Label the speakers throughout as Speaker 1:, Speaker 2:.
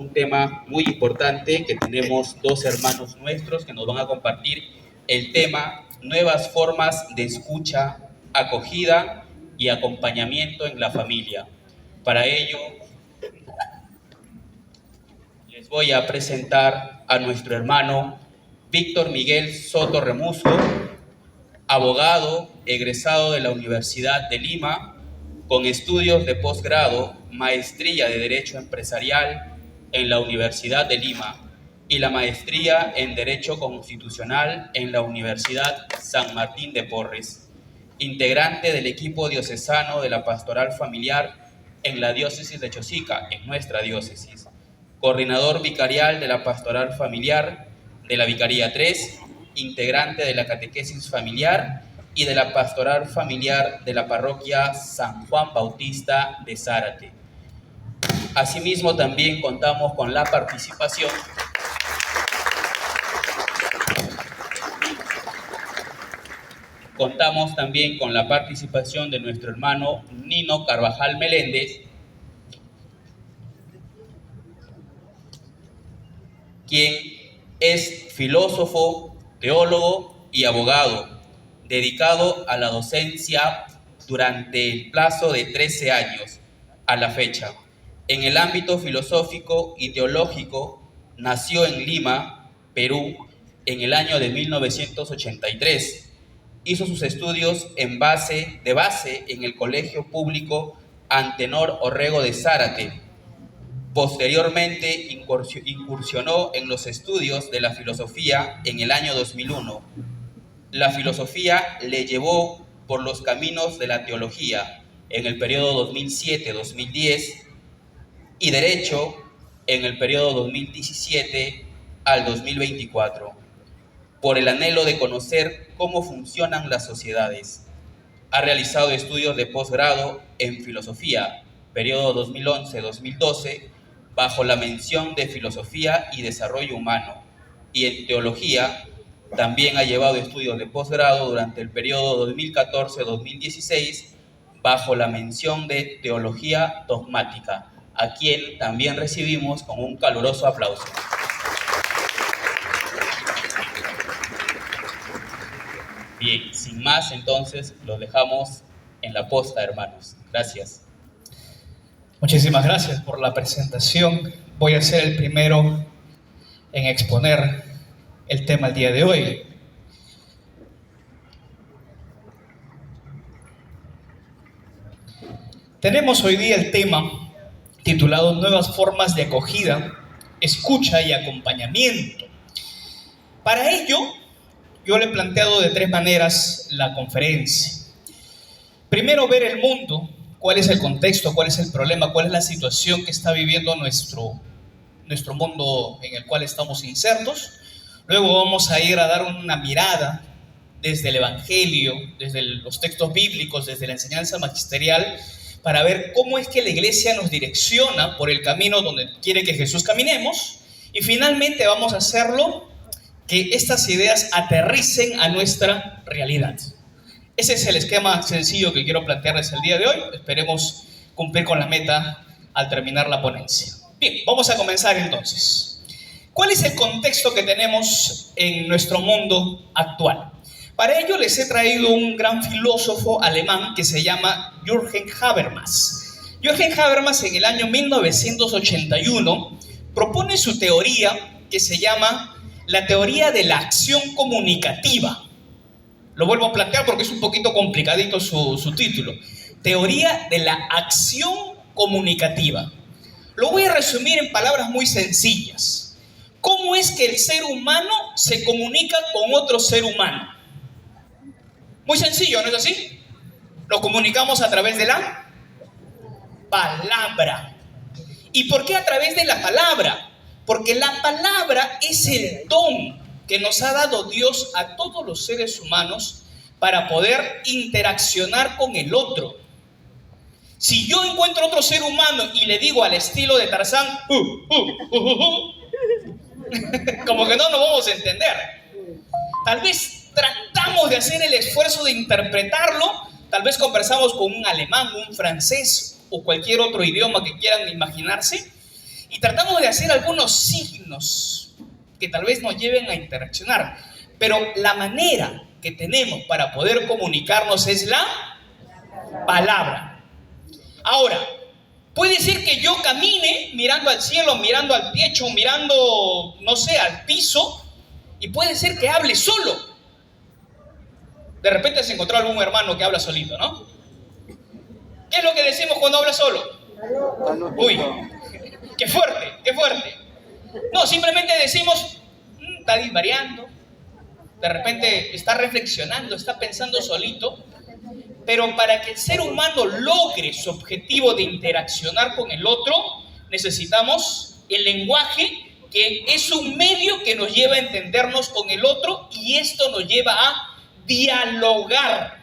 Speaker 1: un tema muy importante que tenemos dos hermanos nuestros que nos van a compartir el tema nuevas formas de escucha, acogida y acompañamiento en la familia. Para ello, les voy a presentar a nuestro hermano Víctor Miguel Soto Remusco, abogado egresado de la Universidad de Lima, con estudios de posgrado, maestría de Derecho Empresarial en la Universidad de Lima y la maestría en Derecho Constitucional en la Universidad San Martín de Porres, integrante del equipo diocesano de la Pastoral Familiar en la diócesis de Chosica, en nuestra diócesis, coordinador vicarial de la Pastoral Familiar de la Vicaría 3, integrante de la Catequesis Familiar y de la Pastoral Familiar de la Parroquia San Juan Bautista de Zárate. Asimismo, también contamos con la participación de nuestro hermano Nino Carvajal Meléndez, quien es filósofo, teólogo y abogado, dedicado a la docencia durante el plazo de 13 años a la fecha. En el ámbito filosófico y teológico, nació en Lima, Perú, en el año de 1983. Hizo sus estudios de base en el Colegio Público Antenor Orrego de Zárate. Posteriormente incursionó en los estudios de la filosofía en el año 2001. La filosofía le llevó por los caminos de la teología en el periodo 2007-2010 y Derecho en el periodo 2017 al 2024, por el anhelo de conocer cómo funcionan las sociedades. Ha realizado estudios de posgrado en filosofía, periodo 2011-2012, bajo la mención de Filosofía y Desarrollo Humano, y en Teología también ha llevado estudios de posgrado durante el periodo 2014-2016, bajo la mención de Teología Dogmática, a quien también recibimos con un caluroso aplauso. Bien, sin más, entonces, los dejamos en la posta, hermanos. Gracias.
Speaker 2: Muchísimas gracias por la presentación. Voy a ser el primero en exponer el tema el día de hoy. Tenemos hoy día el tema titulado Nuevas formas de acogida, escucha y acompañamiento. Para ello, yo le he planteado de tres maneras la conferencia. Primero, ver el mundo, cuál es el contexto, cuál es el problema, cuál es la situación que está viviendo nuestro mundo en el cual estamos insertos. Luego vamos a ir a dar una mirada desde el Evangelio, desde los textos bíblicos, desde la enseñanza magisterial, para ver cómo es que la iglesia nos direcciona por el camino donde quiere que Jesús caminemos. Y finalmente vamos a hacerlo que estas ideas aterricen a nuestra realidad. Ese es el esquema sencillo que quiero plantearles el día de hoy. Esperemos cumplir con la meta al terminar la ponencia. Bien, vamos a comenzar entonces. ¿Cuál es el contexto que tenemos en nuestro mundo actual? Para ello les he traído un gran filósofo alemán que se llama Jürgen Habermas. Jürgen Habermas en el año 1981 propone su teoría que se llama la teoría de la acción comunicativa. Lo vuelvo a plantear porque es un poquito complicadito su título. Teoría de la acción comunicativa. Lo voy a resumir en palabras muy sencillas. ¿Cómo es que el ser humano se comunica con otro ser humano? Muy sencillo, ¿no es así? Lo comunicamos a través de la palabra. ¿Y por qué a través de la palabra? Porque la palabra es el don que nos ha dado Dios a todos los seres humanos para poder interaccionar con el otro. Si yo encuentro otro ser humano y le digo al estilo de Tarzán, como que no nos vamos a entender. Tal vez tratamos de hacer el esfuerzo de interpretarlo, tal vez conversamos con un alemán, un francés o cualquier otro idioma que quieran imaginarse, y tratamos de hacer algunos signos que tal vez nos lleven a interaccionar, pero la manera que tenemos para poder comunicarnos es la palabra. Ahora, puede ser que yo camine mirando al cielo, mirando al techo, mirando, no sé, al piso, y puede ser que hable solo. De repente se encontró algún hermano que habla solito, ¿no? ¿Qué es lo que decimos cuando habla solo? Uy, qué fuerte, qué fuerte. No, simplemente decimos, está divariando, de repente está reflexionando, está pensando solito. Pero para que el ser humano logre su objetivo de interaccionar con el otro, necesitamos el lenguaje, que es un medio que nos lleva a entendernos con el otro, y esto nos lleva a dialogar.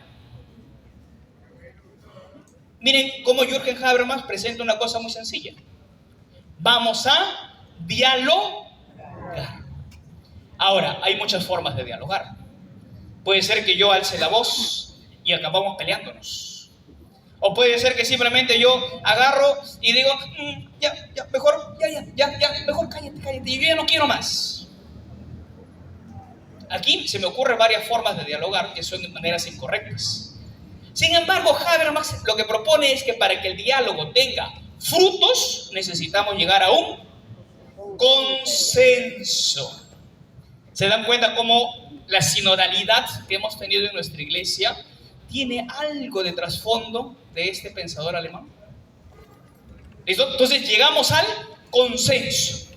Speaker 2: Miren cómo Jürgen Habermas presenta una cosa muy sencilla. Vamos a dialogar. Ahora, hay muchas formas de dialogar. Puede ser que yo alce la voz y acabamos peleándonos. O puede ser que simplemente yo agarro y digo, mejor cállate, y yo ya no quiero más. Aquí se me ocurren varias formas de dialogar que son de maneras incorrectas. Sin embargo, Habermas lo que propone es que para que el diálogo tenga frutos, necesitamos llegar a un consenso. ¿Se dan cuenta cómo la sinodalidad que hemos tenido en nuestra iglesia tiene algo de trasfondo de este pensador alemán? ¿Listo? Entonces llegamos al consenso.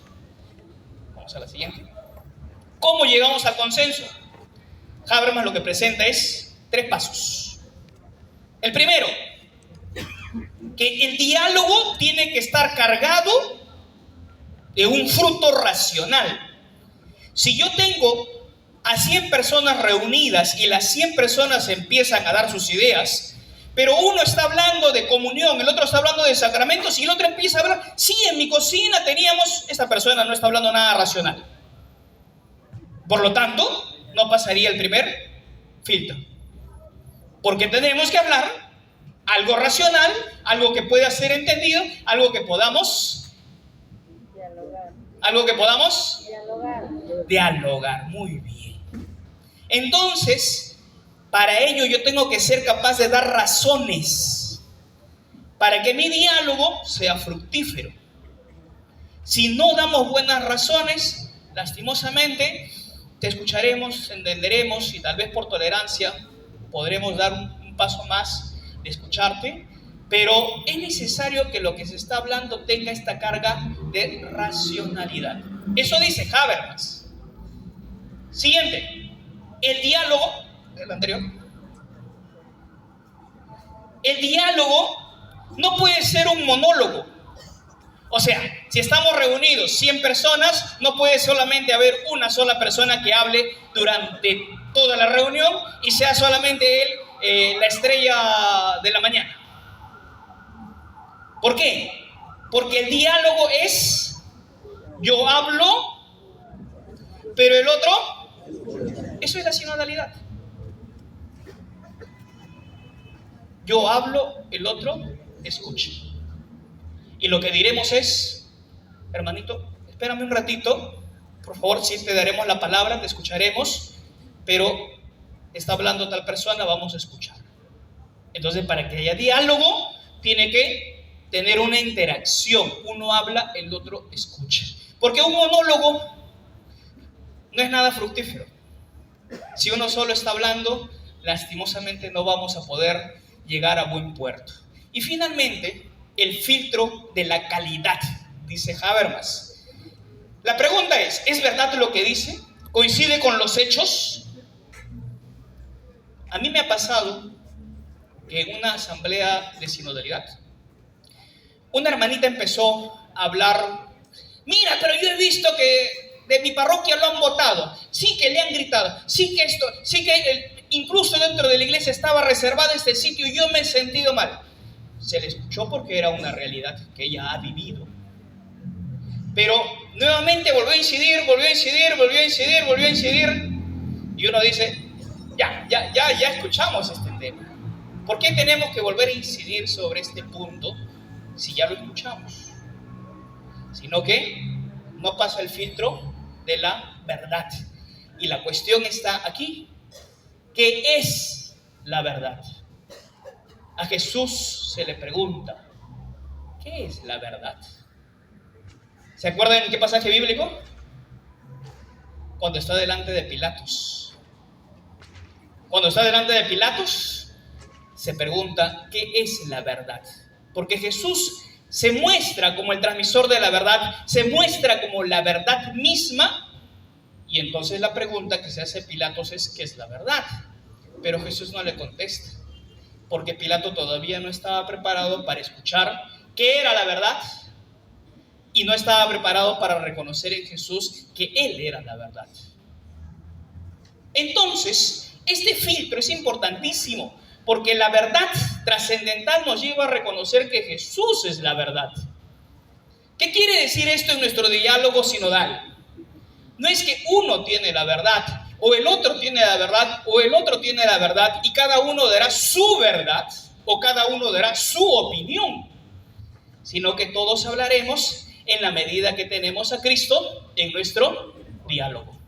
Speaker 2: Vamos a la siguiente. ¿Cómo llegamos al consenso? Habermas lo que presenta es 3 pasos. El primero, que el diálogo tiene que estar cargado de un fruto racional. Si yo tengo a 100 personas reunidas y las 100 personas empiezan a dar sus ideas, pero uno está hablando de comunión, el otro está hablando de sacramentos y el otro empieza a hablar, sí, en mi cocina teníamos, esta persona no está hablando nada racional. Por lo tanto, no pasaría el primer filtro. Porque tenemos que hablar algo racional, algo que pueda ser entendido, algo que podamos dialogar. Muy bien. Entonces, para ello yo tengo que ser capaz de dar razones para que mi diálogo sea fructífero. Si no damos buenas razones, lastimosamente, te escucharemos, entenderemos y tal vez por tolerancia podremos dar un paso más de escucharte, pero es necesario que lo que se está hablando tenga esta carga de racionalidad. Eso dice Habermas. Siguiente, el diálogo, el anterior. El diálogo no puede ser un monólogo. O sea, si estamos reunidos 100 personas, no puede solamente haber una sola persona que hable durante toda la reunión y sea solamente él la estrella de la mañana. ¿Por qué? Porque el diálogo es, yo hablo, pero el otro, eso es la sinodalidad. Yo hablo, el otro escucha. Y lo que diremos es, hermanito, espérame un ratito, por favor, sí te daremos la palabra, te escucharemos, pero está hablando tal persona, vamos a escuchar. Entonces, para que haya diálogo, tiene que tener una interacción. Uno habla, el otro escucha. Porque un monólogo no es nada fructífero. Si uno solo está hablando, lastimosamente no vamos a poder llegar a buen puerto. Y finalmente, el filtro de la calidad, dice Habermas. La pregunta ¿es verdad lo que dice? ¿Coincide con los hechos? A mí me ha pasado que en una asamblea de sinodalidad, una hermanita empezó a hablar, mira, pero yo he visto que de mi parroquia lo han votado, sí que le han gritado, sí que esto, sí que incluso dentro de la iglesia estaba reservado este sitio y yo me he sentido mal. Se le escuchó porque era una realidad que ella ha vivido. Pero nuevamente volvió a incidir, y uno dice, ya escuchamos este tema. ¿Por qué tenemos que volver a incidir sobre este punto si ya lo escuchamos? sino que no pasa el filtro de la verdad. Y la cuestión está aquí. ¿Qué es la verdad? A Jesús se le pregunta, ¿qué es la verdad? ¿Se acuerdan en qué pasaje bíblico? Cuando está delante de Pilatos. Cuando está delante de Pilatos, se pregunta, ¿qué es la verdad? Porque Jesús se muestra como el transmisor de la verdad, se muestra como la verdad misma, y entonces la pregunta que se hace Pilatos es, ¿qué es la verdad? Pero Jesús no le contesta, porque Pilato todavía no estaba preparado para escuchar qué era la verdad, y no estaba preparado para reconocer en Jesús que Él era la verdad. Entonces, este filtro es importantísimo, porque la verdad trascendental nos lleva a reconocer que Jesús es la verdad. ¿Qué quiere decir esto en nuestro diálogo sinodal? No es que uno tiene la verdad, o el otro tiene la verdad, o el otro tiene la verdad, y cada uno dará su verdad, o cada uno dará su opinión, sino que todos hablaremos en la medida que tenemos a Cristo en nuestro diálogo.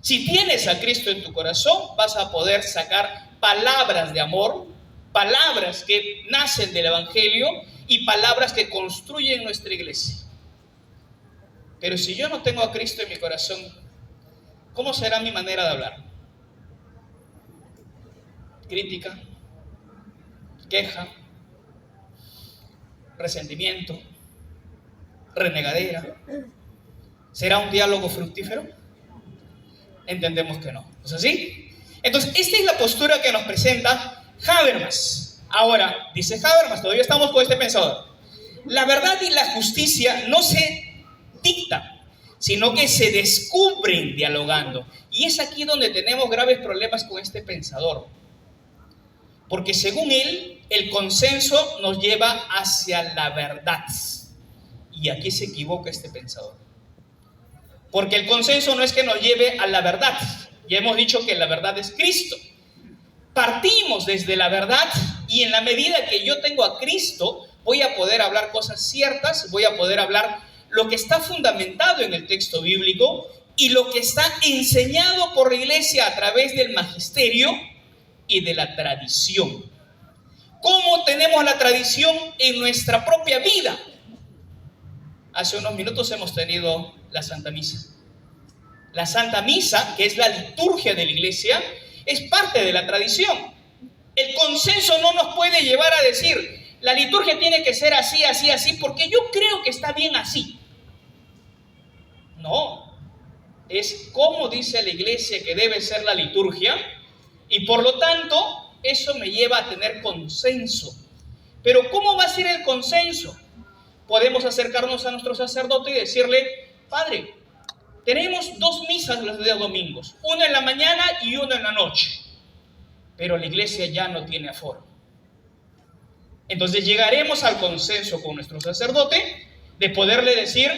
Speaker 2: Si tienes a Cristo en tu corazón, vas a poder sacar palabras de amor, palabras que nacen del Evangelio y palabras que construyen nuestra iglesia. Pero si yo no tengo a Cristo en mi corazón, ¿cómo será mi manera de hablar? Crítica, queja, resentimiento, renegadera. ¿Será un diálogo fructífero? Entendemos que no. ¿No es así? Entonces, esta es la postura que nos presenta Habermas. Ahora, dice Habermas, todavía estamos con este pensador. La verdad y la justicia no se dictan, sino que se descubren dialogando. Y es aquí donde tenemos graves problemas con este pensador. Porque según él, el consenso nos lleva hacia la verdad. Y aquí se equivoca este pensador. Porque el consenso no es que nos lleve a la verdad. Ya hemos dicho que la verdad es Cristo. Partimos desde la verdad y en la medida que yo tengo a Cristo, voy a poder hablar cosas ciertas, voy a poder hablar lo que está fundamentado en el texto bíblico y lo que está enseñado por la iglesia a través del magisterio y de la tradición. ¿Cómo tenemos la tradición en nuestra propia vida? Hace unos minutos hemos tenido la Santa Misa. La Santa Misa, que es la liturgia de la iglesia, es parte de la tradición. El consenso no nos puede llevar a decir, la liturgia tiene que ser así, así, así, porque yo creo que está bien así. No, es como dice la iglesia que debe ser la liturgia, y por lo tanto, eso me lleva a tener consenso. Pero ¿cómo va a ser el consenso? Podemos acercarnos a nuestro sacerdote y decirle, Padre, tenemos 2 misas los días domingos, una en la mañana y una en la noche, pero la iglesia ya no tiene aforo. Entonces llegaremos al consenso con nuestro sacerdote de poderle decir,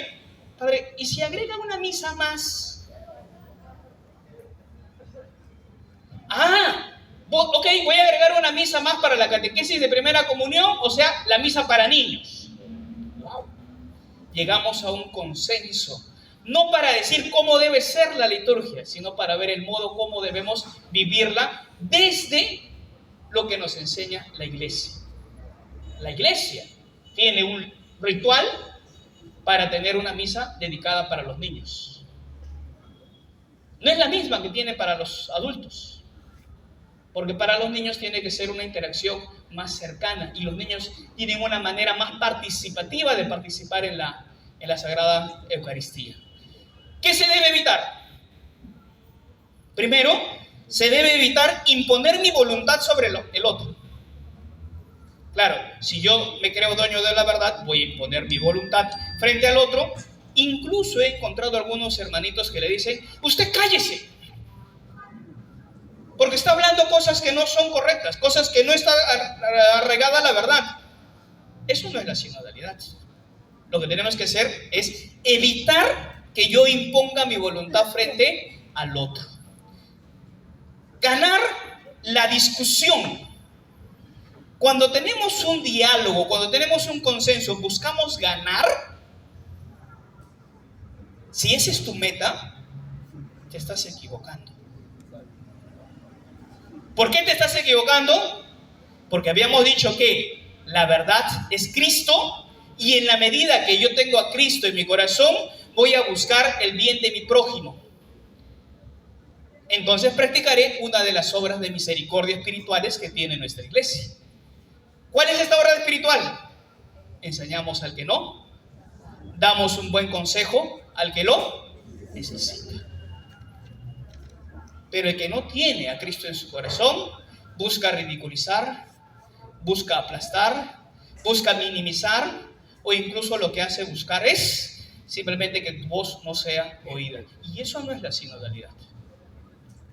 Speaker 2: Padre, ¿y si agrega una misa más? Ok, voy a agregar una misa más para la catequesis de primera comunión, o sea, la misa para niños. Wow. Llegamos a un consenso. No para decir cómo debe ser la liturgia, sino para ver el modo cómo debemos vivirla desde lo que nos enseña la iglesia. La iglesia tiene un ritual para tener una misa dedicada para los niños. No es la misma que tiene para los adultos, porque para los niños tiene que ser una interacción más cercana y los niños tienen una manera más participativa de participar en la Sagrada Eucaristía. ¿Qué se debe evitar? Primero, se debe evitar imponer mi voluntad sobre el otro. Claro, si yo me creo dueño de la verdad, voy a imponer mi voluntad frente al otro. Incluso he encontrado algunos hermanitos que le dicen, usted cállese, porque está hablando cosas que no son correctas, cosas que no está arraigada a la verdad. Eso no es la sinodalidad. Lo que tenemos que hacer es evitar que yo imponga mi voluntad frente al otro. Ganar la discusión. Cuando tenemos un diálogo, cuando tenemos un consenso, buscamos ganar, Si esa es tu meta, te estás equivocando. ¿Por qué te estás equivocando? Porque habíamos dicho que la verdad es Cristo, y en la medida que yo tengo a Cristo en mi corazón, voy a buscar el bien de mi prójimo. Entonces practicaré una de las obras de misericordia espirituales que tiene nuestra iglesia. ¿Cuál es esta obra espiritual? Enseñamos al que no, damos un buen consejo al que lo necesita. Pero el que no tiene a Cristo en su corazón, busca ridiculizar, busca aplastar, busca minimizar, o incluso lo que hace buscar es simplemente que tu voz no sea oída. Y eso no es la sinodalidad.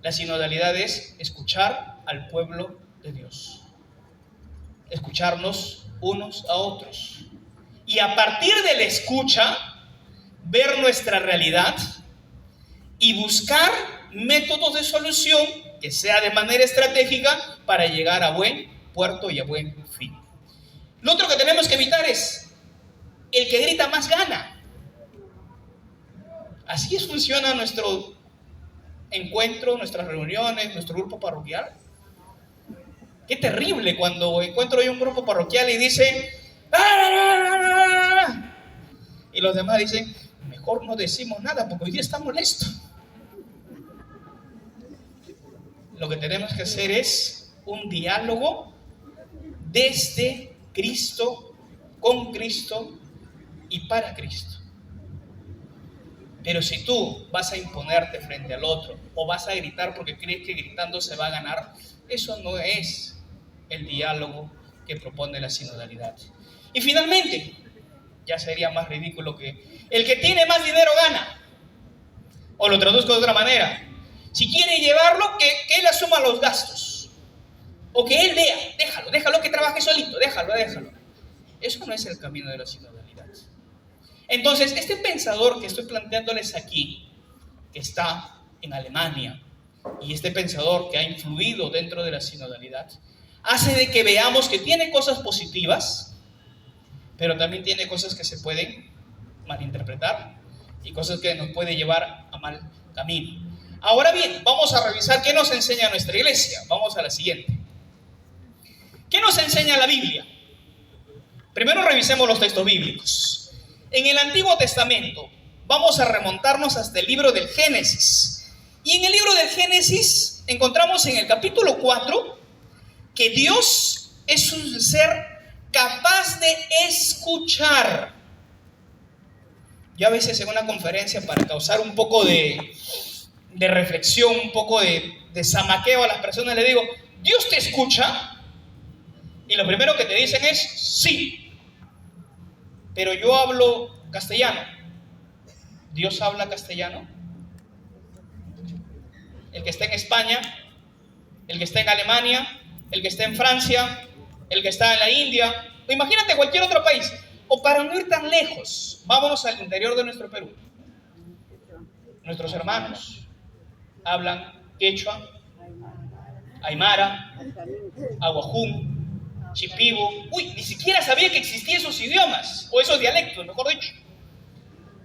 Speaker 2: La sinodalidad es escuchar al pueblo de Dios, escucharnos unos a otros, y a partir de la escucha ver nuestra realidad y buscar métodos de solución que sea de manera estratégica para llegar a buen puerto y a buen fin. Lo otro que tenemos que evitar es el que grita más gana. Así funciona nuestro encuentro, nuestras reuniones, nuestro grupo parroquial. Qué terrible cuando encuentro yo un grupo parroquial y dicen ¡ah! Y los demás dicen, mejor no decimos nada porque hoy día está molesto. Lo que tenemos que hacer es un diálogo desde Cristo, con Cristo y para Cristo. Pero si tú vas a imponerte frente al otro o vas a gritar porque crees que gritando se va a ganar, eso no es el diálogo que propone la sinodalidad. Y finalmente, ya sería más ridículo que el que tiene más dinero gana. O lo traduzco de otra manera. Si quiere llevarlo, que él asuma los gastos. O que él vea, déjalo que trabaje solito, déjalo. Eso no es el camino de la sinodalidad. Entonces, este pensador que estoy planteándoles aquí, que está en Alemania, y este pensador que ha influido dentro de la sinodalidad, hace de que veamos que tiene cosas positivas, pero también tiene cosas que se pueden malinterpretar y cosas que nos pueden llevar a mal camino. Ahora bien, vamos a revisar qué nos enseña nuestra iglesia. Vamos a la siguiente. ¿Qué nos enseña la Biblia? Primero revisemos los textos bíblicos. En el Antiguo Testamento vamos a remontarnos hasta el libro del Génesis. Y en el libro del Génesis encontramos en el capítulo 4 que Dios es un ser capaz de escuchar. Yo a veces en una conferencia, para causar un poco de reflexión, un poco de zamaqueo a las personas, le digo, ¿Dios te escucha? Y lo primero que te dicen es, sí. Pero yo hablo castellano. ¿Dios habla castellano? El que está en España, el que está en Alemania, el que está en Francia, el que está en la India, o imagínate cualquier otro país. O para no ir tan lejos, vámonos al interior de nuestro Perú. Nuestros hermanos hablan quechua, aymara, aguajún, chipibo. Uy, ni siquiera sabía que existían esos idiomas, o esos dialectos, mejor dicho.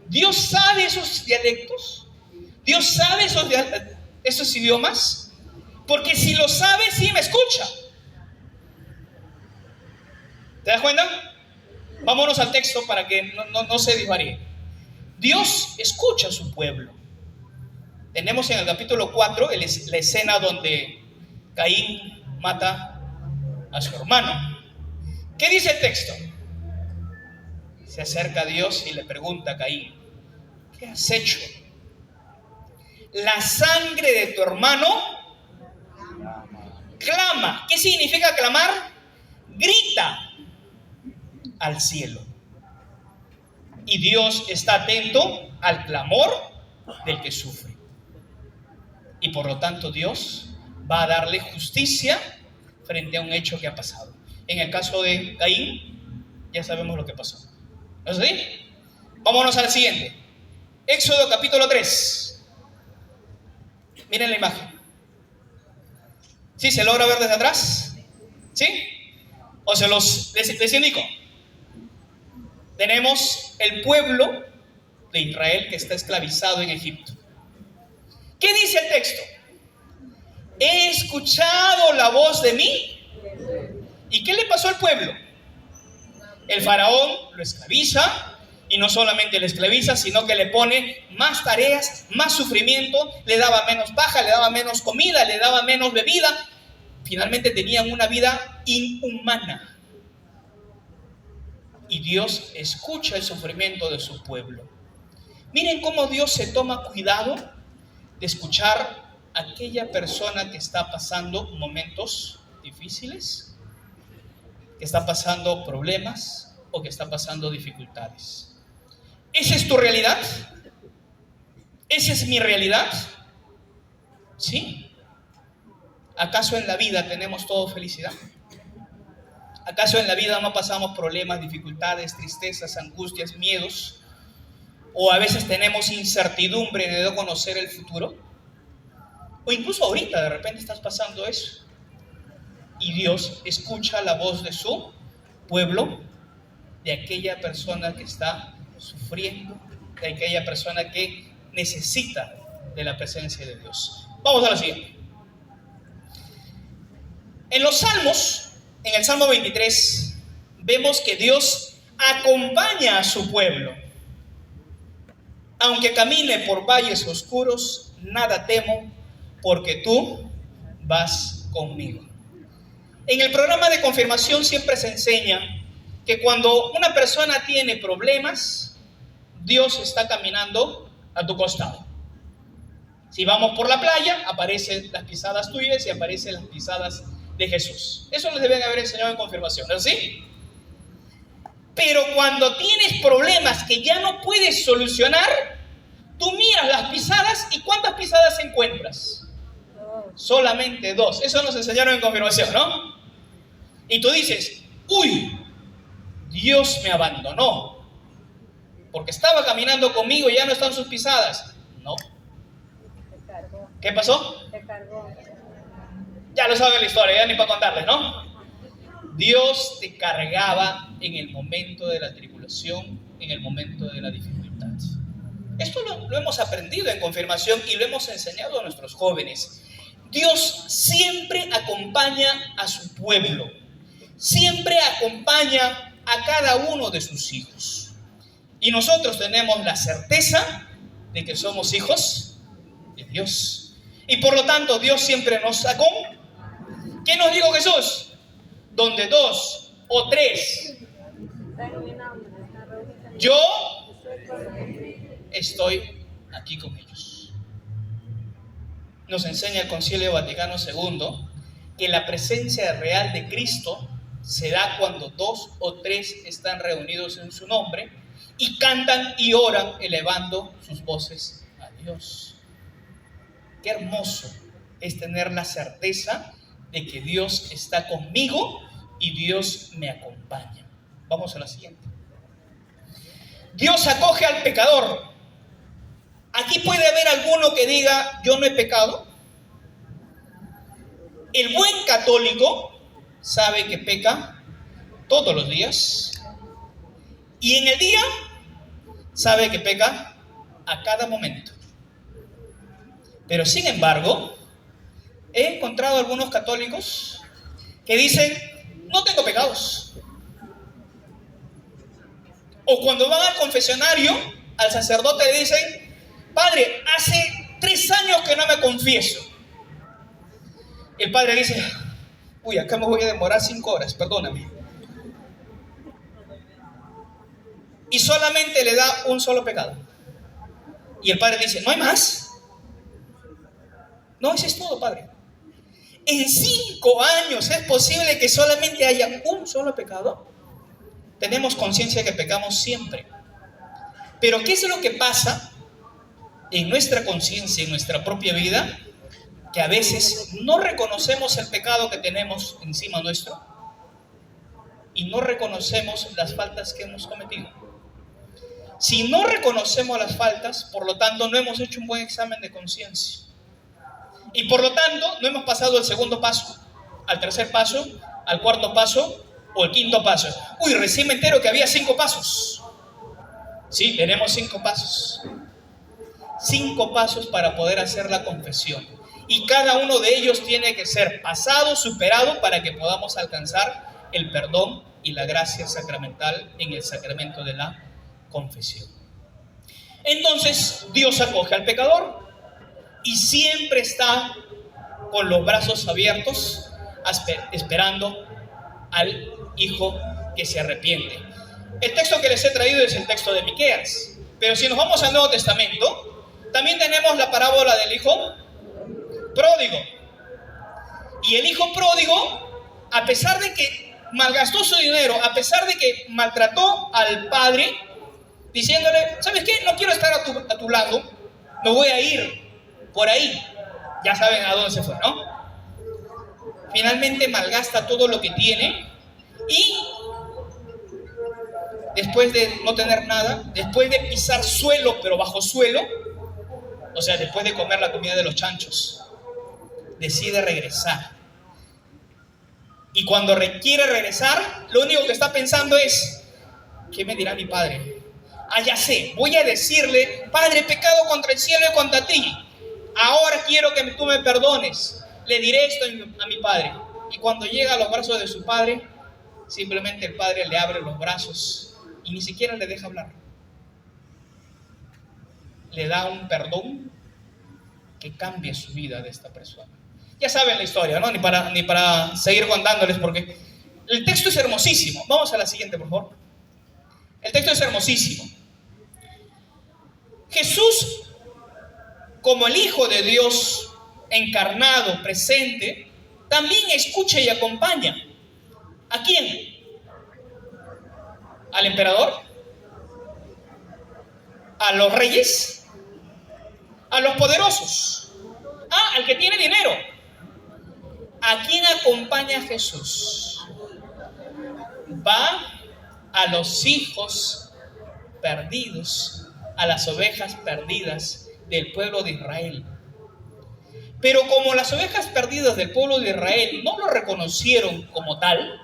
Speaker 2: ¿Dios sabe esos dialectos? ¿Dios sabe esos idiomas? Porque si lo sabe, sí me escucha. ¿Te das cuenta? Vámonos al texto para que no se disvaríe. Dios escucha a su pueblo. Tenemos en el capítulo 4 la escena donde Caín mata a su hermano. ¿Qué dice el texto? Se acerca a Dios y le pregunta a Caín, ¿qué has hecho? La sangre de tu hermano clama. ¿Qué significa clamar? Grita al cielo. Y Dios está atento al clamor del que sufre. Y por lo tanto Dios va a darle justicia frente a un hecho que ha pasado. En el caso de Caín, ya sabemos lo que pasó. ¿No es así? Vámonos al siguiente. Éxodo capítulo 3. Miren la imagen. ¿Sí se logra ver desde atrás? ¿Sí? O se les indico. Tenemos el pueblo de Israel que está esclavizado en Egipto. ¿Qué dice el texto? He escuchado la voz de mí. ¿Y qué le pasó al pueblo? El faraón lo esclaviza, y no solamente le esclaviza, sino que le pone más tareas, más sufrimiento, le daba menos paja, le daba menos comida, le daba menos bebida. Finalmente tenían una vida inhumana. Y Dios escucha el sufrimiento de su pueblo. Miren cómo Dios se toma cuidado de escuchar a aquella persona que está pasando momentos difíciles, que está pasando problemas o que está pasando dificultades. ¿Esa es tu realidad? ¿Esa es mi realidad? ¿Sí? ¿Acaso en la vida tenemos todo felicidad? ¿Acaso en la vida no pasamos problemas, dificultades, tristezas, angustias, miedos? ¿O a veces tenemos incertidumbre de no conocer el futuro? O incluso ahorita de repente estás pasando eso. Y Dios escucha la voz de su pueblo, de aquella persona que está sufriendo, de aquella persona que necesita de la presencia de Dios. Vamos a la siguiente. En los Salmos, en el Salmo 23, vemos que Dios acompaña a su pueblo. Aunque camine por valles oscuros, nada temo, porque tú vas conmigo. En el programa de confirmación siempre se enseña que cuando una persona tiene problemas, Dios está caminando a tu costado. Si vamos por la playa, aparecen las pisadas tuyas y aparecen las pisadas de Jesús. Eso les deben haber enseñado en confirmación, ¿no es así? Pero cuando tienes problemas que ya no puedes solucionar, tú miras las pisadas y ¿cuántas pisadas encuentras? Solamente 2. Eso nos enseñaron en confirmación, ¿no? Y tú dices, uy, Dios me abandonó porque estaba caminando conmigo y ya no están sus pisadas. No. ¿Qué pasó? Ya lo saben la historia, ya ni para contarles, ¿no? Dios te cargaba en el momento de la tribulación, en el momento de la dificultad. Esto lo hemos aprendido en confirmación y lo hemos enseñado a nuestros jóvenes. Dios siempre acompaña a su pueblo, siempre acompaña a cada uno de sus hijos. Y nosotros tenemos la certeza de que somos hijos de Dios. Y por lo tanto, Dios siempre nos acompaña. ¿Qué nos dijo Jesús? Donde 2 o 3, yo estoy aquí con ellos. Nos enseña el Concilio Vaticano II que la presencia real de Cristo se da cuando 2 o 3 están reunidos en su nombre y cantan y oran elevando sus voces a Dios. Qué hermoso es tener la certeza de que Dios está conmigo y Dios me acompaña. Vamos a la siguiente. Dios acoge al pecador. Aquí puede haber alguno que diga, yo no he pecado. El buen católico sabe que peca todos los días. Y en el día sabe que peca a cada momento. Pero sin embargo, he encontrado algunos católicos que dicen, no tengo pecados. O cuando van al confesionario, al sacerdote le dicen, padre, hace 3 años que no me confieso. El padre dice, uy, acá me voy a demorar 5 horas, perdóname. Y solamente le da un solo pecado. Y el padre dice, ¿no hay más? No, ese es todo, padre. ¿En 5 años es posible que solamente haya un solo pecado? Tenemos conciencia de que pecamos siempre. Pero ¿qué es lo que pasa en nuestra conciencia, en nuestra propia vida? Que a veces no reconocemos el pecado que tenemos encima nuestro y no reconocemos las faltas que hemos cometido. Si no reconocemos las faltas, por lo tanto no hemos hecho un buen examen de conciencia. Y por lo tanto, no hemos pasado al segundo paso, al tercer paso, al cuarto paso o el quinto paso. Uy, recién me entero que había 5 pasos. Sí, tenemos 5 pasos. 5 pasos para poder hacer la confesión. Y cada uno de ellos tiene que ser pasado, superado, para que podamos alcanzar el perdón y la gracia sacramental en el sacramento de la confesión. Entonces, Dios acoge al pecador y siempre está con los brazos abiertos, esperando al hijo que se arrepiente. El texto que les he traído es el texto de Miqueas. Pero si nos vamos al Nuevo Testamento, también tenemos la parábola del hijo pródigo. Y el hijo pródigo, a pesar de que malgastó su dinero, a pesar de que maltrató al padre, diciéndole, ¿sabes qué? No quiero estar a tu lado, me voy a ir por ahí. Ya saben a dónde se fue, ¿no? Finalmente malgasta todo lo que tiene y después de no tener nada, después de pisar suelo, pero bajo suelo, o sea, después de comer la comida de los chanchos, decide regresar. Y cuando quiere regresar, lo único que está pensando es, ¿qué me dirá mi padre? Ah, ya sé, voy a decirle, Padre, he pecado contra el cielo y contra ti. Ahora quiero que tú me perdones. Le diré esto a mi padre. Y cuando llega a los brazos de su padre, simplemente el padre le abre los brazos y ni siquiera le deja hablar. Le da un perdón que cambie su vida de esta persona. Ya saben la historia, ¿no? Ni para seguir contándoles, porque el texto es hermosísimo. Vamos a la siguiente, por favor. El texto es hermosísimo. Jesús, como el Hijo de Dios encarnado, presente, también escucha y acompaña. ¿A quién? ¿Al emperador? ¿A los reyes? ¿A los poderosos? ¿Al que tiene dinero? ¿A quién acompaña Jesús? Va a los hijos perdidos, a las ovejas perdidas del pueblo de Israel. Pero como las ovejas perdidas del pueblo de Israel no lo reconocieron como tal,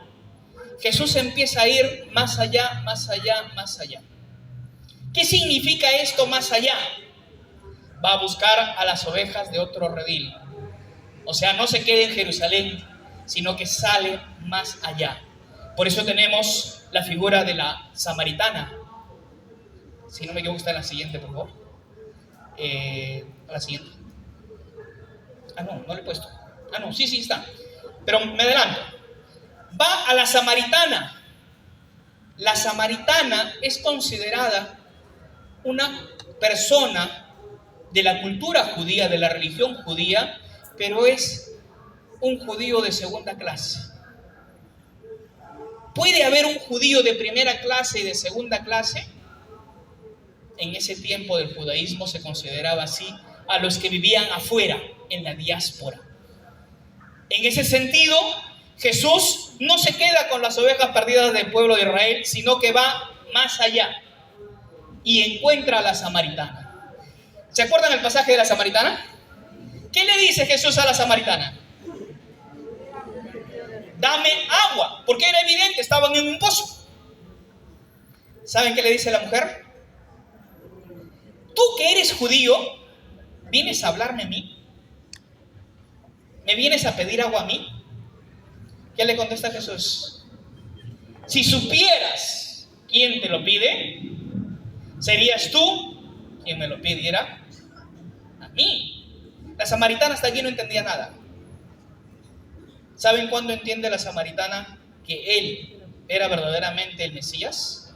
Speaker 2: Jesús empieza a ir más allá, más allá, más allá. ¿Qué significa esto más allá? Va a buscar a las ovejas de otro redil. O sea, no se queda en Jerusalén, sino que sale más allá. Por eso tenemos la figura de la samaritana. Si no me equivoco, está en la siguiente, por favor. La siguiente. No le he puesto. No, sí está. Pero me adelanto. Va a la samaritana. La samaritana es considerada una persona de la cultura judía, de la religión judía, pero es un judío de segunda clase. ¿Puede haber un judío de primera clase y de segunda clase? En ese tiempo del judaísmo se consideraba así a los que vivían afuera, en la diáspora. En ese sentido, Jesús no se queda con las ovejas perdidas del pueblo de Israel, sino que va más allá y encuentra a la samaritana. ¿Se acuerdan el pasaje de la samaritana? ¿Qué le dice Jesús a la samaritana? Dame agua, porque era evidente, estaban en un pozo. ¿Saben qué le dice la mujer? Tú que eres judío, ¿vienes a hablarme a mí? ¿Me vienes a pedir agua a mí? ¿Qué le contesta Jesús? Si supieras quién te lo pide, serías tú quien me lo pidiera a mí. La samaritana hasta aquí no entendía nada. ¿Saben cuándo entiende la samaritana que él era verdaderamente el Mesías?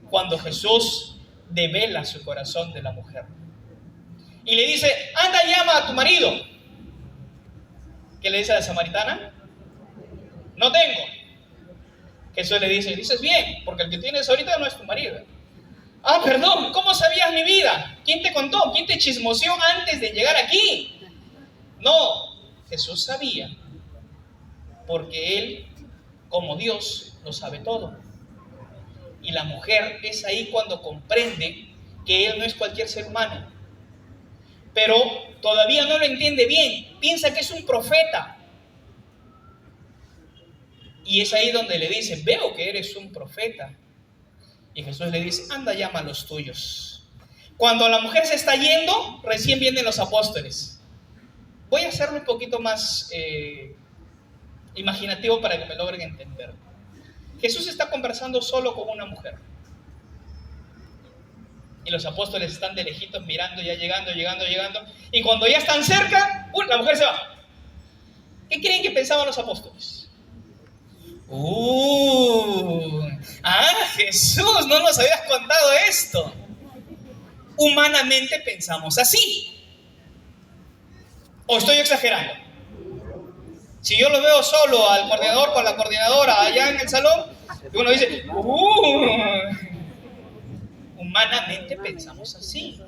Speaker 2: Cuando Jesús devela su corazón de la mujer y le dice, anda, llama a tu marido. ¿Qué le dice a la samaritana? No tengo. Jesús le dice, dices bien, porque el que tienes ahorita no es tu marido. Perdón, ¿cómo sabías mi vida? ¿Quién te contó? ¿Quién te chismoseó antes de llegar aquí? No, Jesús sabía, porque Él, como Dios, lo sabe todo. Y la mujer es ahí cuando comprende que Él no es cualquier ser humano. Pero todavía no lo entiende bien. Piensa que es un profeta. Y es ahí donde le dice, veo que eres un profeta. Y Jesús le dice, anda, llama a los tuyos. Cuando la mujer se está yendo, recién vienen los apóstoles. Voy a hacerlo un poquito más imaginativo para que me logren entender. Jesús está conversando solo con una mujer. Y los apóstoles están de lejitos mirando, ya llegando. Y cuando ya están cerca, la mujer se va. ¿Qué creen que pensaban los apóstoles? Jesús, no nos habías contado esto. Humanamente pensamos así. ¿O estoy exagerando? Si yo lo veo solo al coordinador con la coordinadora allá en el salón, y uno dice, humanamente pensamos así.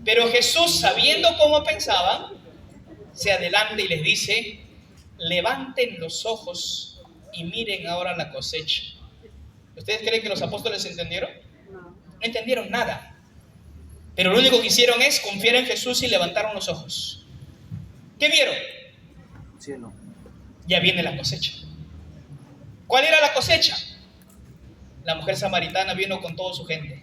Speaker 2: Pero Jesús, sabiendo cómo pensaban, se adelanta y les dice, levanten los ojos y miren ahora la cosecha. ¿Ustedes creen que los apóstoles entendieron? No entendieron nada. Pero lo único que hicieron es confiar en Jesús y levantaron los ojos. ¿Qué vieron?
Speaker 3: Cielo.
Speaker 2: Ya viene la cosecha. ¿Cuál era la cosecha? La mujer samaritana vino con toda su gente.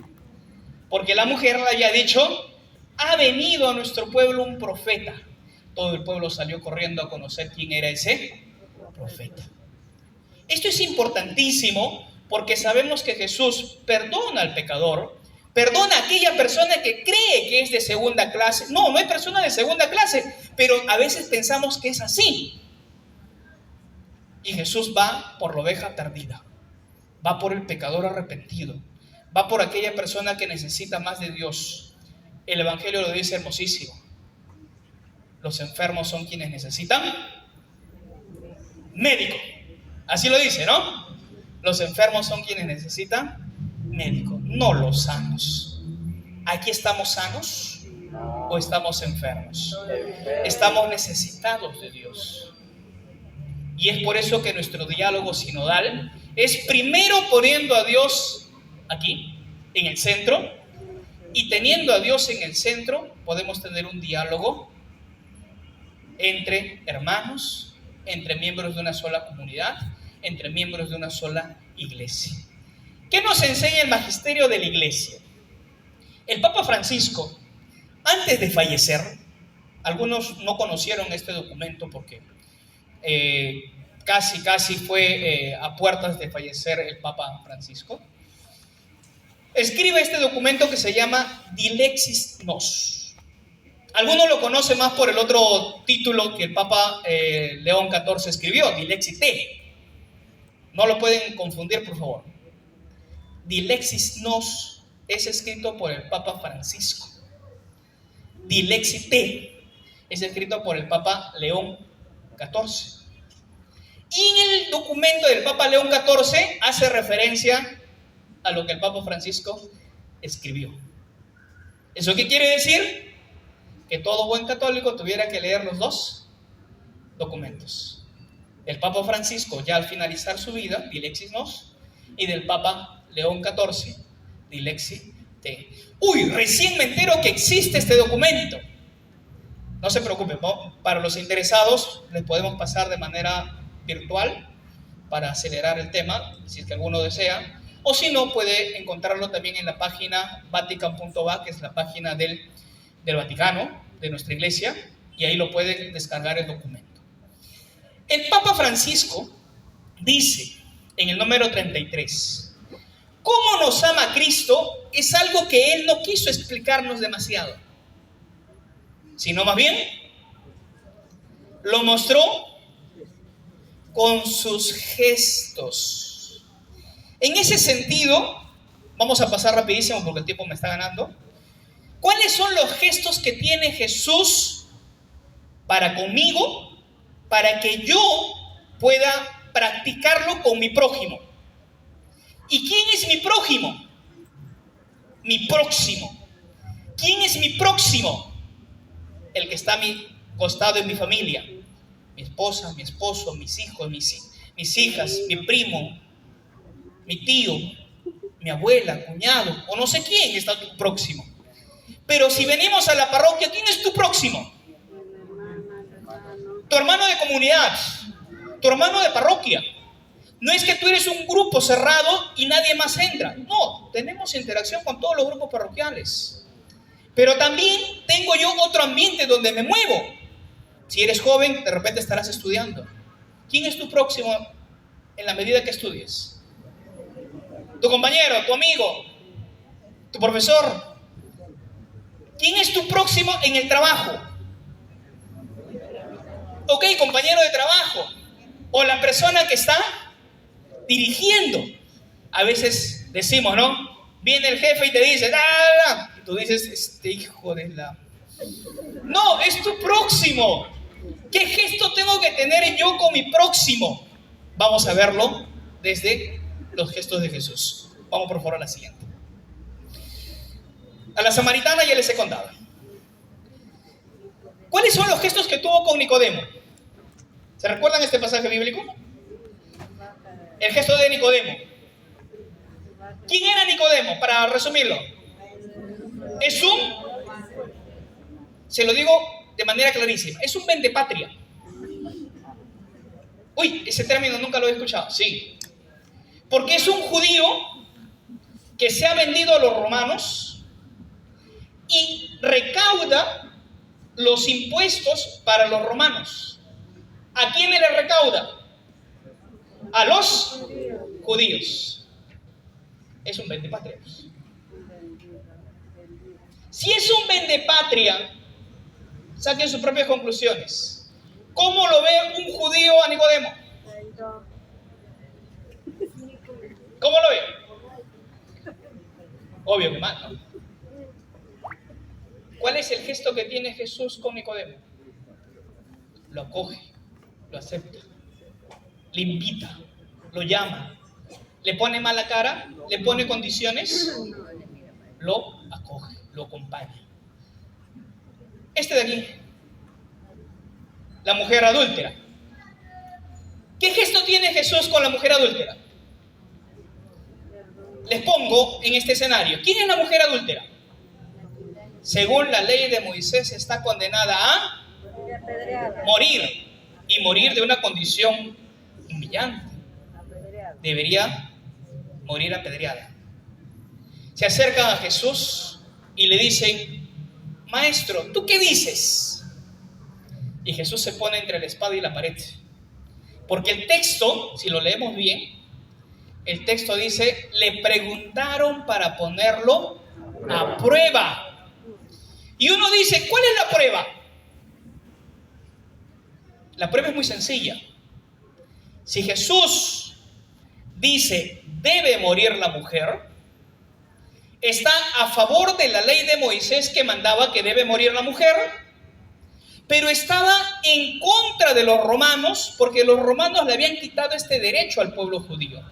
Speaker 2: Porque la mujer le había dicho, ha venido a nuestro pueblo un profeta. Todo el pueblo salió corriendo a conocer quién era ese profeta. Esto es importantísimo porque sabemos que Jesús perdona al pecador, perdona a aquella persona que cree que es de segunda clase. No hay persona de segunda clase, pero a veces pensamos que es así. Y Jesús va por la oveja perdida, va por el pecador arrepentido, va por aquella persona que necesita más de Dios. El Evangelio lo dice hermosísimo. Los enfermos son quienes necesitan médico. Así lo dice, ¿no? Los enfermos son quienes necesitan médico, no los sanos. ¿Aquí estamos sanos o estamos enfermos? Estamos necesitados de Dios. Y es por eso que nuestro diálogo sinodal es primero poniendo a Dios aquí, en el centro, y teniendo a Dios en el centro, podemos tener un diálogo entre hermanos, entre miembros de una sola comunidad, entre miembros de una sola iglesia. ¿Qué nos enseña el magisterio de la iglesia? El Papa Francisco, antes de fallecer, algunos no conocieron este documento porque casi fue a puertas de fallecer el Papa Francisco. Escribe este documento que se llama Dilexis Nos. Algunos lo conocen más por el otro título que el Papa León XIV escribió, Dilexis Te. No lo pueden confundir, por favor. Dilexis Nos es escrito por el Papa Francisco. Dilexis Te es escrito por el Papa León XIV. Y en el documento del Papa León XIV hace referencia a lo que el Papa Francisco escribió. ¿Eso qué quiere decir? Que todo buen católico tuviera que leer los dos documentos. Del Papa Francisco, ya al finalizar su vida, Dilexis Nos, y del Papa León XIV, Dilexis Te. Recién me entero que existe este documento. No se preocupen, para los interesados les podemos pasar de manera virtual para acelerar el tema, si es que alguno desea, o si no, puede encontrarlo también en la página vatican.va, que es la página del Vaticano, de nuestra iglesia, y ahí lo pueden descargar el documento. El Papa Francisco dice en el número 33, ¿cómo nos ama Cristo? Es algo que Él no quiso explicarnos demasiado, sino más bien lo mostró con sus gestos. En ese sentido, vamos a pasar rapidísimo porque el tiempo me está ganando. ¿Cuáles son los gestos que tiene Jesús para conmigo, para que yo pueda practicarlo con mi prójimo? ¿Y quién es mi prójimo? Mi próximo. ¿Quién es mi próximo? El que está a mi costado en mi familia. Mi esposa, mi esposo, mis hijos, mis hijas, mi primo, mi tío, mi abuela, cuñado, o no sé quién está tu próximo. Pero si venimos a la parroquia, ¿quién es tu próximo? Tu hermano de comunidad, tu hermano de parroquia, No es que tú eres un grupo cerrado y nadie más entra. No, tenemos interacción con todos los grupos parroquiales. Pero también tengo yo otro ambiente donde me muevo. Si eres joven, de repente estarás estudiando. ¿Quién es tu próximo en la medida que estudies? Tu compañero, tu amigo, tu profesor. ¿Quién es tu próximo en el trabajo? Ok, compañero de trabajo. O la persona que está dirigiendo. A veces decimos, ¿no? Viene el jefe y te dice, ¡ah! Y tú dices, este hijo de la... No, es tu próximo. ¿Qué gesto tengo que tener yo con mi próximo? Vamos a verlo desde los gestos de Jesús. Vamos por favor a la siguiente. A la samaritana ya les he contado. ¿Cuáles son los gestos que tuvo con Nicodemo? ¿Se recuerdan este pasaje bíblico? El gesto de Nicodemo. ¿Quién era Nicodemo? Para resumirlo. Es un... Se lo digo de manera clarísima. Es un vendepatria. Uy, ese término nunca lo he escuchado. Sí. Porque es un judío que se ha vendido a los romanos y recauda los impuestos para los romanos. ¿A quién le recauda? A los judíos. Es un vendepatria. Si es un vendepatria, saquen sus propias conclusiones. ¿Cómo lo ve un judío a Nicodemo? ¿Cómo lo ve? Obvio que mal, ¿no? ¿Cuál es el gesto que tiene Jesús con Nicodemo? Lo acoge, lo acepta, le invita, lo llama, le pone mala cara, le pone condiciones, lo acoge, lo acompaña. Este de aquí, la mujer adúltera. ¿Qué gesto tiene Jesús con la mujer adúltera? Les pongo en este escenario. ¿Quién es la mujer adúltera? Según la ley de Moisés está condenada a morir, y morir de una condición humillante. Debería morir apedreada. Se acercan a Jesús y le dicen: Maestro, ¿tú qué dices? Y Jesús se pone entre la espada y la pared. Porque el texto, si lo leemos bien, el texto dice: le preguntaron para ponerlo a prueba. Y uno dice: ¿cuál es la prueba? La prueba es muy sencilla. Si Jesús dice debe morir la mujer, está a favor de la ley de Moisés que mandaba que debe morir la mujer, pero estaba en contra de los romanos, porque los romanos le habían quitado este derecho al pueblo judío.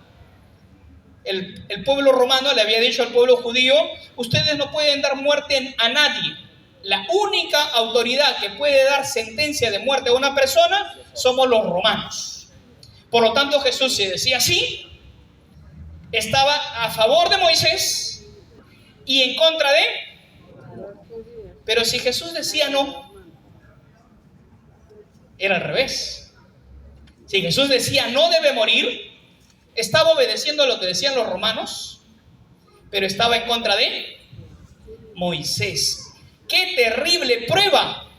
Speaker 2: El pueblo romano le había dicho al pueblo judío: ustedes no pueden dar muerte a nadie. La única autoridad que puede dar sentencia de muerte a una persona somos los romanos. Por lo tanto, Jesús, si decía sí, estaba a favor de Moisés y en contra de... Pero si Jesús decía no, era al revés. Si Jesús decía no debe morir, estaba obedeciendo a lo que decían los romanos, pero estaba en contra de Moisés. ¡Qué terrible prueba!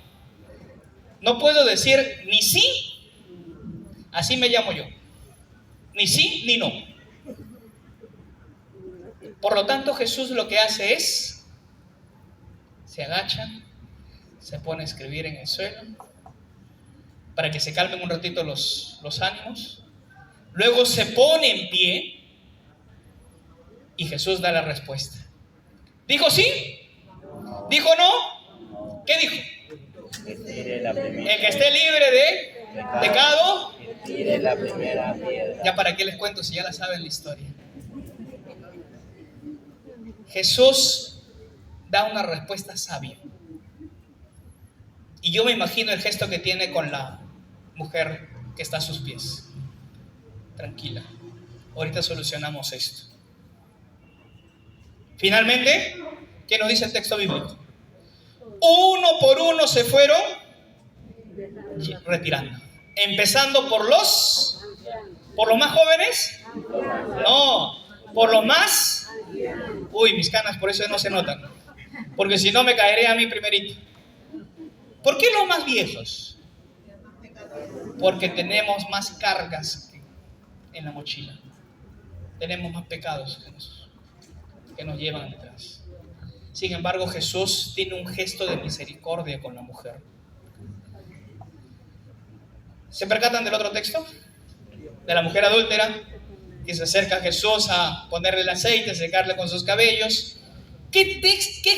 Speaker 2: No puedo decir ni sí, así me llamo yo, ni sí ni no. Por lo tanto, Jesús lo que hace es, se agacha, se pone a escribir en el suelo, para que se calmen un ratito los ánimos. Luego se pone en pie y Jesús da la respuesta. ¿Dijo sí? ¿Dijo no? ¿Qué dijo? El que esté libre de pecado, tire la primera piedra. Ya para qué les cuento si ya la saben la historia. Jesús da una respuesta sabia. Y yo me imagino el gesto que tiene con la mujer que está a sus pies. Tranquila, ahorita solucionamos esto. Finalmente, ¿qué nos dice el texto bíblico? Uno por uno se fueron retirando, empezando por los ¿Por los más jóvenes? No. ¿Por los más? Uy, mis canas por eso no se notan. Porque si no me caeré a mí primerito. ¿Por qué los más viejos? Porque tenemos más cargas en la mochila. Tenemos más pecados que nos llevan detrás. Sin embargo, Jesús tiene un gesto de misericordia con la mujer. ¿Se percatan del otro texto? De la mujer adúltera que se acerca a Jesús a ponerle el aceite, secarle con sus cabellos. ¿Qué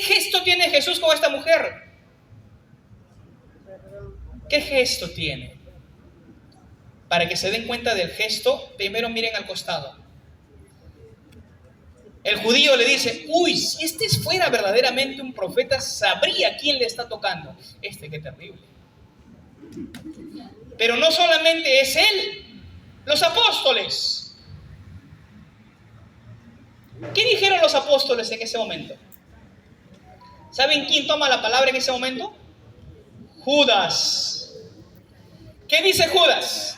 Speaker 2: gesto tiene Jesús con esta mujer? ¿Qué gesto tiene? Para que se den cuenta del gesto, primero miren al costado. El judío le dice, uy, si este fuera verdaderamente un profeta, sabría quién le está tocando. Qué terrible. Pero no solamente es él, los apóstoles. ¿Qué dijeron los apóstoles en ese momento? ¿Saben quién toma la palabra en ese momento? Judas. ¿Qué dice Judas?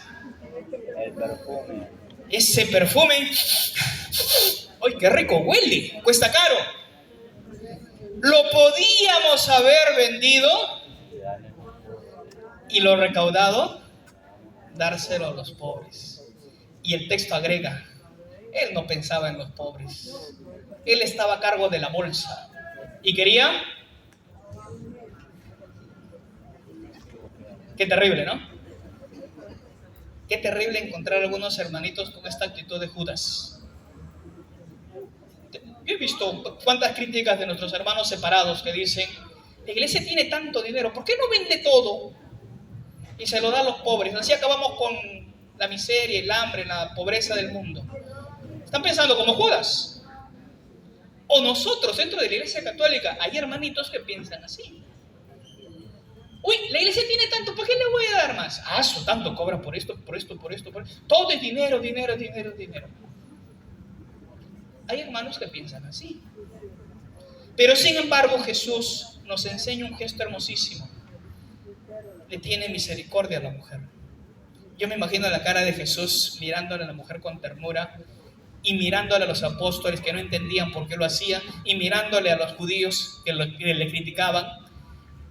Speaker 3: El perfume.
Speaker 2: Ese perfume, ¡ay, qué rico huele! Cuesta caro. Lo podíamos haber vendido y lo recaudado, dárselo a los pobres. Y el texto agrega, él no pensaba en los pobres. Él estaba a cargo de la bolsa. ¿Y quería? Qué terrible, ¿no? Qué terrible encontrar algunos hermanitos con esta actitud de Judas. Yo he visto cuántas críticas de nuestros hermanos separados que dicen, la iglesia tiene tanto dinero, ¿por qué no vende todo y se lo da a los pobres? Así acabamos con la miseria, el hambre, la pobreza del mundo. Están pensando como Judas. O nosotros dentro de la iglesia católica hay hermanitos que piensan así. Uy, la iglesia tiene tanto, ¿por qué le voy a dar más? Su tanto cobra por esto. Todo es dinero. Hay hermanos que piensan así. Pero sin embargo Jesús nos enseña un gesto hermosísimo. Le tiene misericordia a la mujer. Yo me imagino la cara de Jesús mirándole a la mujer con ternura y mirándole a los apóstoles que no entendían por qué lo hacía y mirándole a los judíos que le criticaban.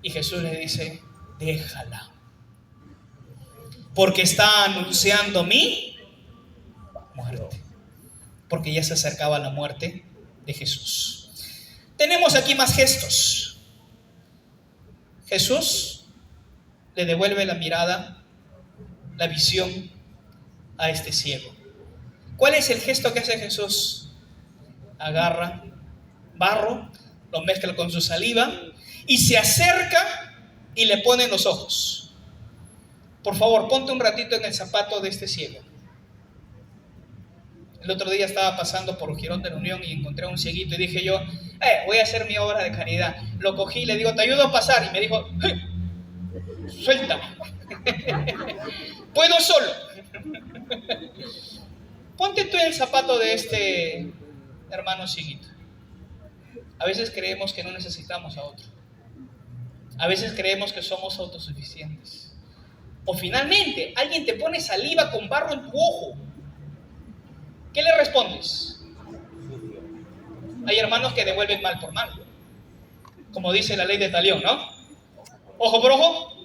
Speaker 2: Y Jesús le dice, déjala, porque está anunciando mi muerte, porque ya se acercaba la muerte de Jesús. Tenemos aquí más gestos. Jesús le devuelve la mirada, la visión a este ciego. ¿Cuál es el gesto que hace Jesús? Agarra barro, lo mezcla con su saliva y se acerca y le pone en los ojos. Por favor, ponte un ratito en el zapato de este ciego. El otro día estaba pasando por Girón de la Unión y encontré a un cieguito y dije yo, voy a hacer mi obra de caridad. Lo cogí y le digo, te ayudo a pasar. Y me dijo, suéltame. Puedo solo. Ponte tú en el zapato de este hermano cieguito. A veces creemos que no necesitamos a otro. A veces creemos que somos autosuficientes. O finalmente, alguien te pone saliva con barro en tu ojo. ¿Qué le respondes? Hay hermanos que devuelven mal por mal. Como dice la ley de Talión, ¿no? Ojo por ojo.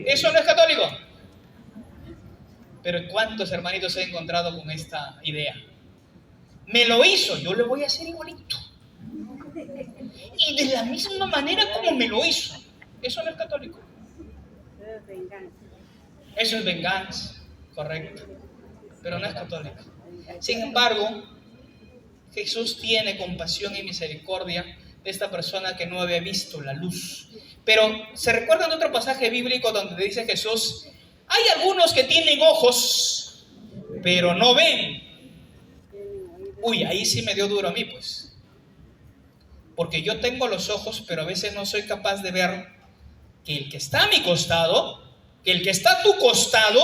Speaker 2: Eso no es católico. Pero ¿cuántos hermanitos he encontrado con esta idea? Me lo hizo, yo le voy a hacer igualito. Y de la misma manera como me lo hizo. Eso no es católico. Eso es venganza, correcto. Pero no es católico. Sin embargo, Jesús tiene compasión y misericordia de esta persona que no había visto la luz. Pero ¿se recuerdan de otro pasaje bíblico donde dice Jesús, hay algunos que tienen ojos, pero no ven? Uy, ahí sí me dio duro a mí, pues. Porque yo tengo los ojos, pero a veces no soy capaz de ver que el que está a mi costado, que el que está a tu costado,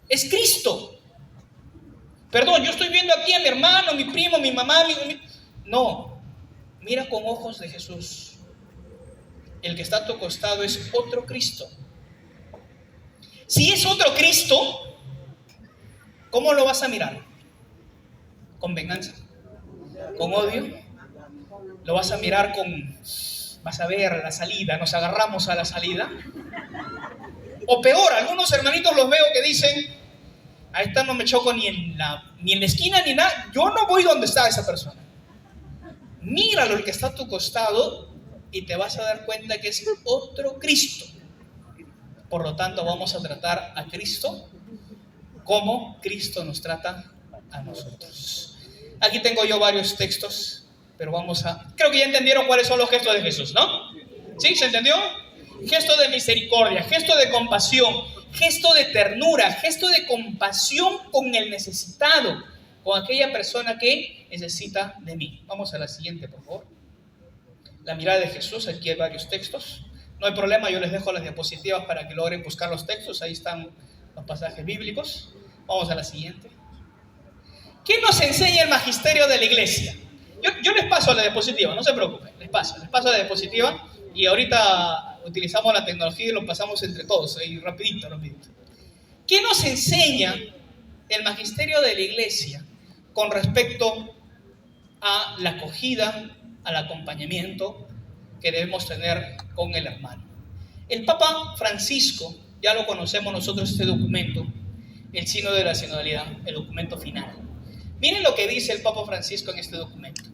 Speaker 2: es Cristo. Perdón, yo estoy viendo aquí a mi hermano, mi primo, mi mamá, No, mira con ojos de Jesús. El que está a tu costado es otro Cristo. Si es otro Cristo, ¿Cómo lo vas a mirar? ¿Con venganza? ¿Con odio? ¿Lo vas a mirar con, vas a ver la salida, nos agarramos a la salida? O peor, algunos hermanitos los veo que dicen, a esta no me choco ni en la esquina ni nada, yo no voy donde está esa persona. Míralo el que está a tu costado y te vas a dar cuenta que es otro Cristo. Por lo tanto, vamos a tratar a Cristo como Cristo nos trata a nosotros. Aquí tengo yo varios textos, pero creo que ya entendieron cuáles son los gestos de Jesús, ¿no? ¿Sí? ¿Se entendió? Gesto de misericordia, gesto de compasión, gesto de ternura, gesto de compasión con el necesitado, con aquella persona que necesita de mí. Vamos a la siguiente, por favor. La mirada de Jesús, aquí hay varios textos. No hay problema, yo les dejo las diapositivas para que logren buscar los textos. Ahí están los pasajes bíblicos. Vamos a la siguiente. ¿Qué nos enseña el magisterio de la iglesia? Yo les paso a la diapositiva, no se preocupen. Les paso a la diapositiva y ahorita utilizamos la tecnología y lo pasamos entre todos, ahí rapidito. ¿Qué nos enseña el magisterio de la iglesia con respecto a la acogida, al acompañamiento que debemos tener con el hermano? El Papa Francisco, ya lo conocemos nosotros este documento, el Sínodo de la Sinodalidad, el documento final. Miren lo que dice el Papa Francisco en este documento,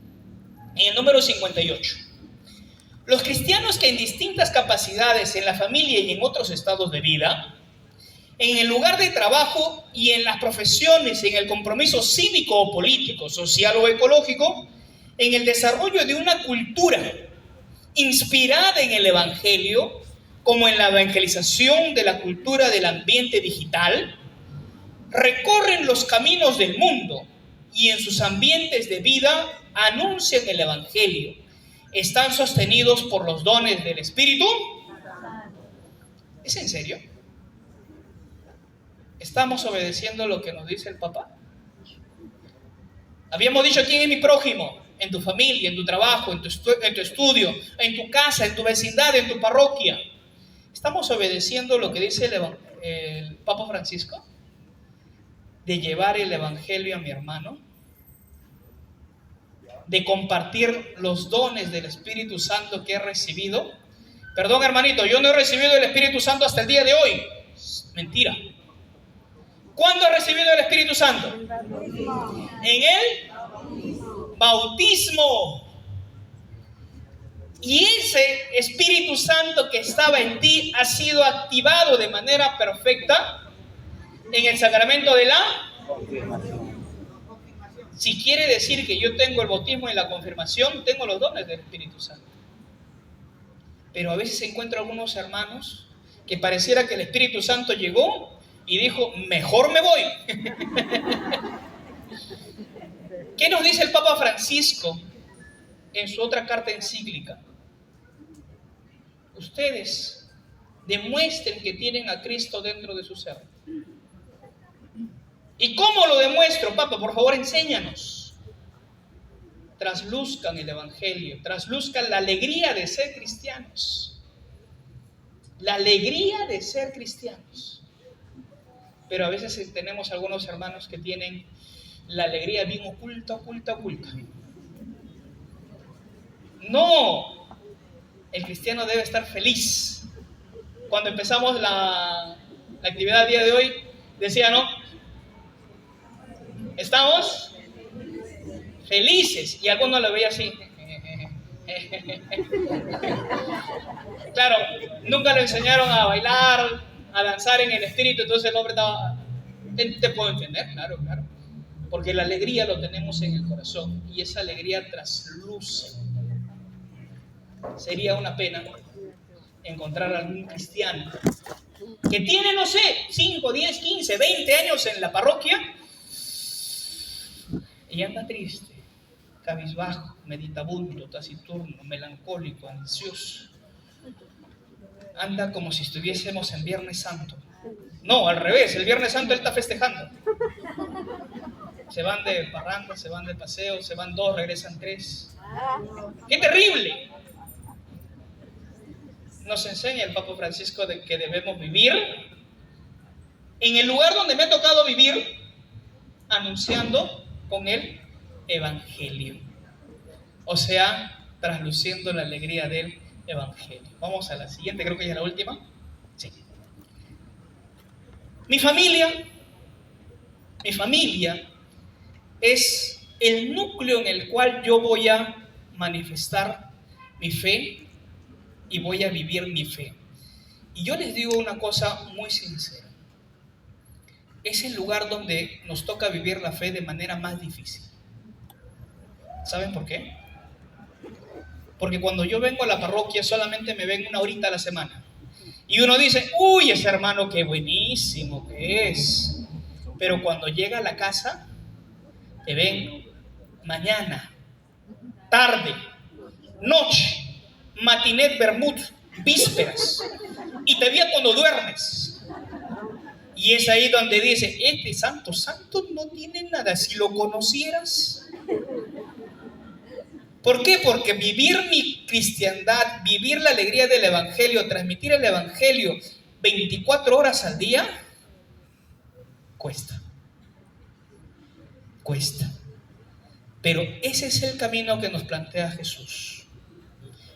Speaker 2: en el número 58. Los cristianos que en distintas capacidades en la familia y en otros estados de vida, en el lugar de trabajo y en las profesiones, en el compromiso cívico o político, social o ecológico, en el desarrollo de una cultura inspirada en el Evangelio, como en la evangelización de la cultura del ambiente digital, recorren los caminos del mundo y en sus ambientes de vida anuncian el Evangelio. ¿Están sostenidos por los dones del Espíritu? ¿Es en serio? ¿Estamos obedeciendo lo que nos dice el Papa? Habíamos dicho, ¿quién es mi prójimo? En tu familia, en tu trabajo, en tu estudio, en tu casa, en tu vecindad, en tu parroquia. ¿Estamos obedeciendo lo que dice el Papa Francisco? De llevar el Evangelio a mi hermano, de compartir los dones del Espíritu Santo que he recibido. Perdón, hermanito, yo no he recibido el Espíritu Santo hasta el día de hoy. Mentira. ¿Cuándo he recibido el Espíritu Santo? En el bautismo. Y ese Espíritu Santo que estaba en ti ha sido activado de manera perfecta en el sacramento de la confirmación. Si quiere decir que yo tengo el bautismo y la confirmación, tengo los dones del Espíritu Santo. Pero a veces encuentro algunos hermanos que pareciera que el Espíritu Santo llegó y dijo, mejor me voy. ¿Qué nos dice el Papa Francisco en su otra carta encíclica? Ustedes demuestren que tienen a Cristo dentro de su ser. ¿Y cómo lo demuestro, Papa? Por favor, enséñanos. Trasluzcan el Evangelio, trasluzcan la alegría de ser cristianos. La alegría de ser cristianos. Pero a veces tenemos algunos hermanos que tienen la alegría bien oculta. No, el cristiano debe estar feliz. Cuando empezamos la actividad del día de hoy, decía, ¿no? Estamos felices. Y algunos lo veía así. Claro, nunca le enseñaron a bailar, a danzar en el espíritu, entonces el hombre estaba... Te puedo entender, claro. Porque la alegría lo tenemos en el corazón y esa alegría trasluce. Sería una pena encontrar a algún cristiano que tiene, no sé, 5, 10, 15, 20 años en la parroquia y anda triste, cabizbajo, meditabundo, taciturno, melancólico, ansioso. Anda como si estuviésemos en Viernes Santo. No, al revés, el Viernes Santo él está festejando. Se van de parranda, se van de paseo, se van 2, regresan 3. ¡Qué terrible! Nos enseña el Papa Francisco de que debemos vivir en el lugar donde me ha tocado vivir, anunciando con el Evangelio. O sea, trasluciendo la alegría del Evangelio. Vamos a la siguiente, creo que ya es la última. Sí. Mi familia es el núcleo en el cual yo voy a manifestar mi fe y voy a vivir mi fe. Y yo les digo una cosa muy sincera. Es el lugar donde nos toca vivir la fe de manera más difícil. ¿Saben por qué? Porque cuando yo vengo a la parroquia solamente me ven una horita a la semana. Y uno dice, uy, ese hermano qué buenísimo que es. Pero cuando llega a la casa, te ven mañana, tarde, noche, matinet, vermut, vísperas. Y te ve cuando duermes. Y es ahí donde dice, este santo no tiene nada. Si lo conocieras. ¿Por qué? Porque vivir mi cristiandad, vivir la alegría del Evangelio, transmitir el Evangelio 24 horas al día, cuesta. Pero ese es el camino que nos plantea Jesús.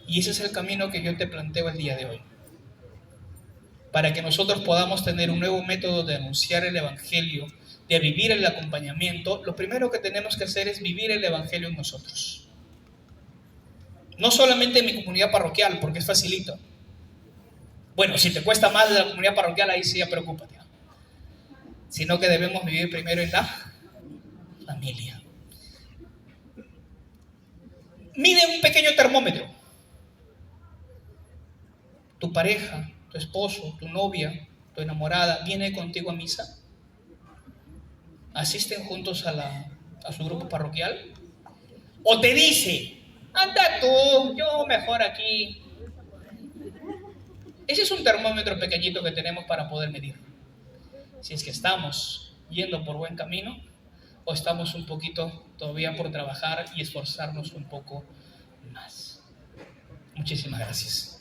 Speaker 2: Y ese es el camino que yo te planteo el día de hoy. Para que nosotros podamos tener un nuevo método de anunciar el Evangelio, de vivir el acompañamiento, lo primero que tenemos que hacer es vivir el Evangelio en nosotros. No solamente en mi comunidad parroquial, porque es facilito. Bueno, si te cuesta más de la comunidad parroquial, ahí sí ya preocúpate. Sino que debemos vivir primero en la familia. Mide un pequeño termómetro. Tu pareja, tu esposo, tu novia, tu enamorada, ¿viene contigo a misa? ¿Asisten juntos a su grupo parroquial? ¿O te dice, anda tú, yo mejor aquí? Ese es un termómetro pequeñito que tenemos para poder medir si es que estamos yendo por buen camino o estamos un poquito todavía por trabajar y esforzarnos un poco más. Muchísimas gracias.